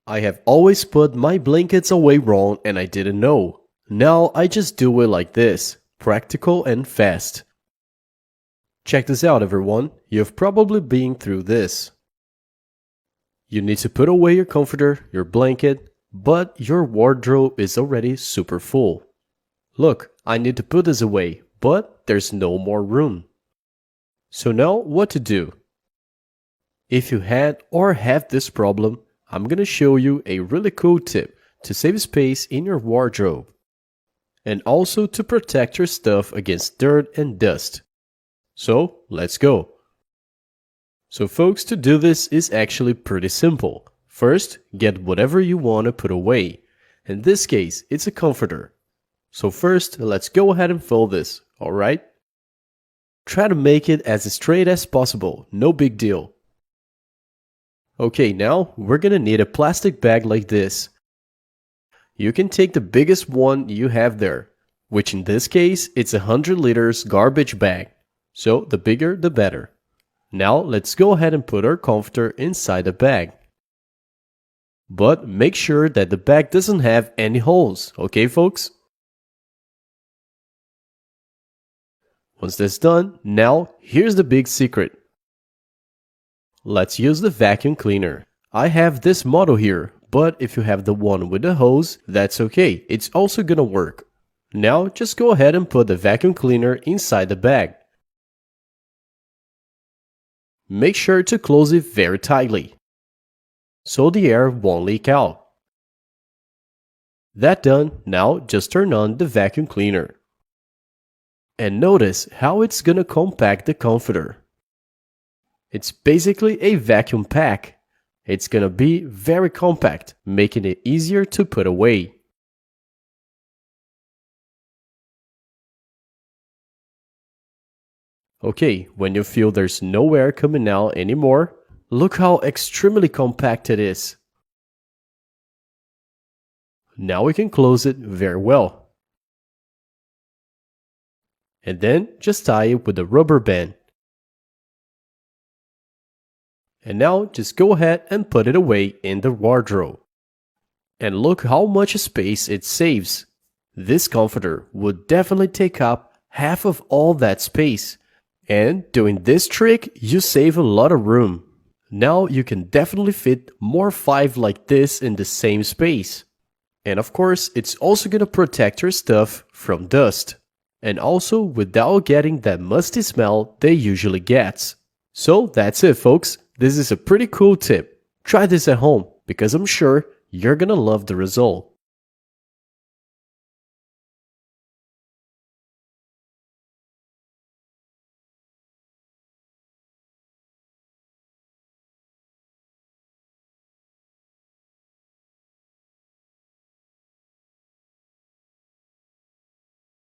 I have always put my blankets away wrong and I didn't know. Now I just do it like this, practical and fast. Check this out everyone, you've probably been through this. You need to put away your comforter, your blanket, but your wardrobe is already super full. Look, I need to put this away, but there's no more room. So now what to do? If you had or have this problem, I'm gonna show you a really cool tip to save space in your wardrobe and also to protect your stuff against dirt and dust. So let's go. So folks, to do this is actually pretty simple. First, get whatever you want to put away. In this case, it's a comforter. So first, let's go ahead and fold this, alright? Try to make it as straight as possible, no big deal. Okay, now we're gonna need a plastic bag like this. You can take the biggest one you have there, which in this case, it's 100 liters garbage bag. So the bigger the better. Now let's go ahead and put our comforter inside the bag. But make sure that the bag doesn't have any holes, okay folks? Once that's done, now here's the big secret. Let's use the vacuum cleaner. I have this model here, but if you have the one with the hose, that's okay, it's also gonna work. Now just go ahead and put the vacuum cleaner inside the bag. Make sure to close it very tightly, so the air won't leak out. That done, now just turn on the vacuum cleaner. And notice how it's gonna compact the comforter. It's basically a vacuum pack. It's gonna be very compact, making it easier to put away. Okay, when you feel there's no air coming out anymore, look how extremely compact it is. Now we can close it very well. And then just tie it with a rubber band. And now just go ahead and put it away in the wardrobe. And look how much space it saves. This comforter would definitely take up half of all that space. And doing this trick, you save a lot of room. Now you can definitely fit more 5 like this in the same space. And of course, it's also gonna protect your stuff from dust. And also without getting that musty smell they usually get. So that's it folks, this is a pretty cool tip. Try this at home because I'm sure you're gonna love the result.